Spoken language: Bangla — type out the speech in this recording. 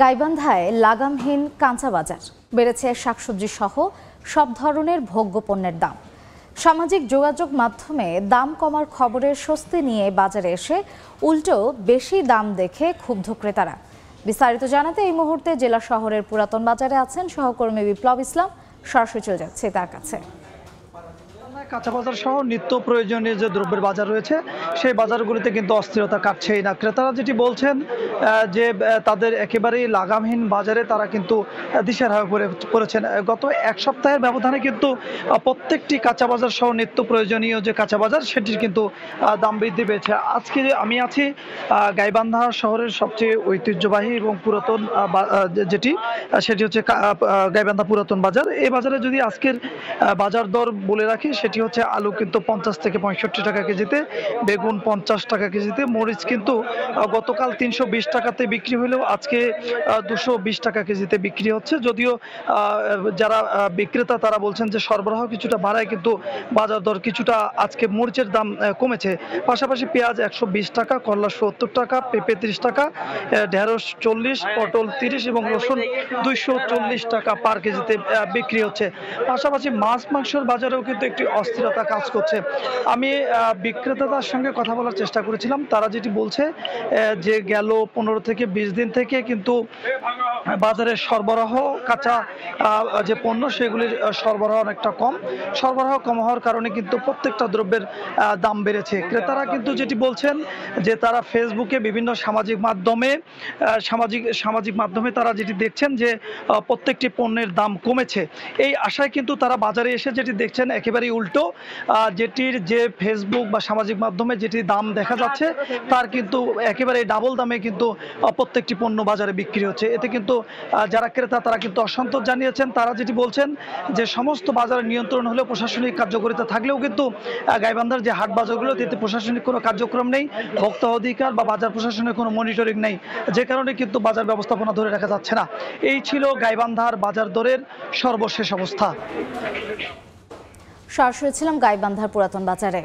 গাইবান্ধায় লাগামহীন কাঁচা বাজার, বেড়েছে শাকসবজি সহ সব ধরনের ভোগ্য পণ্যের দাম। সামাজিক যোগাযোগ মাধ্যমে দাম কমার খবরের স্বস্তি নিয়ে বাজারে এসে উল্টো বেশি দাম দেখে ক্ষুব্ধ ক্রেতারা। বিস্তারিত জানাতে এই মুহূর্তে জেলা শহরের পুরাতন বাজারে আছেন সহকর্মী বিপ্লব ইসলাম। সরাসরি চলে যাচ্ছে তার কাছে। কাঁচা বাজার সহ নিত্য প্রয়োজনীয় যে দ্রব্যের বাজার রয়েছে সেই বাজারগুলিতে কিন্তু অস্থিরতা কাটছেই না। ক্রেতারা যেটি বলছেন যে তাদের একেবারেই লাগামহীন বাজারে তারা কিন্তু দিশেহারা হয়ে পড়েছেন। গত এক সপ্তাহের ব্যবধানে কিন্তু প্রত্যেকটি কাঁচা বাজার সহ নিত্য প্রয়োজনীয় যে কাঁচা বাজার সেটির কিন্তু দাম বৃদ্ধি পেয়েছে। আজকে আমি আছি গাইবান্ধা শহরের সবচেয়ে ঐতিহ্যবাহী এবং পুরাতন যেটি সেটি হচ্ছে গাইবান্ধা পুরাতন বাজার। এই বাজারে যদি আজকের বাজার দর বলে রাখি সেটি হচ্ছে আলু কিন্তু 50 থেকে 65 টাকা কেজিতে, বেগুন 50 টাকা কেজিতে, মরিচ কিন্তু গতকাল 320 টাকাতে বিক্রি হলেও আজকে 220 টাকা কেজিতে বিক্রি হচ্ছে। যদিও যারা বিক্রেতা তারা বলছেন যে সরবরাহ কিছুটা বাড়ায় কিন্তু বাজার দর কিছুটা আজকে মরিচের দাম কমেছে। পাশাপাশি পেঁয়াজ 120 টাকা, করলা 70 টাকা, পেঁপে 30 টাকা, ঢেঁড়স 40, পটল 30 এবং রসুন 240 টাকা পার কেজিতে বিক্রি হচ্ছে। পাশাপাশি মাছ মাংসের বাজারেও কিন্তু একটি অস্থিরতা কাজ করছে। আমি বিক্রেতাদের সঙ্গে কথা বলার চেষ্টা করেছিলাম। তারা যেটি বলছে যে গেল 15 থেকে 20 দিন থেকে কিন্তু বাজারে সরবরাহ কাঁচা যে পণ্য সেগুলির সরবরাহ অনেকটা কম। সরবরাহ কম হওয়ার কারণে কিন্তু প্রত্যেকটা দ্রব্যের দাম বেড়েছে। ক্রেতারা কিন্তু যেটি বলছেন যে তারা ফেসবুকে বিভিন্ন সামাজিক মাধ্যমে তারা যেটি দেখছেন যে প্রত্যেকটি পণ্যের দাম কমেছে। এই আশায় কিন্তু তারা বাজারে এসে যেটি দেখছেন একেবারেই উল্টো, যেটির যে ফেসবুক বা সামাজিক মাধ্যমে যেটি দাম দেখা যাচ্ছে তার কিন্তু একেবারে ডাবল দামে কিন্তু প্রত্যেকটি পণ্য বাজারে বিক্রি হচ্ছে। এতে কিন্তু যারা ক্রেতা তারা কিন্তু অসন্তোষ জানিয়েছেন। তারা যেটি বলছেন যে সমস্ত বাজারের নিয়ন্ত্রণ হলেও প্রশাসনিক কার্যকারিতা থাকলেও কিন্তু গাইবান্ধার যে হাট বাজারগুলো এতে প্রশাসনিক কোনো কার্যক্রম নেই, ভোক্তা অধিকার বা বাজার প্রশাসনের কোনো মনিটরিং নেই, যে কারণে কিন্তু বাজার ব্যবস্থাপনা ধরে রাখা যাচ্ছে না। এই ছিল গাইবান্ধার বাজার দরের সর্বশেষ অবস্থা। সরাসরি ছিলাম গাইবান্ধার পুরাতন বাজারে।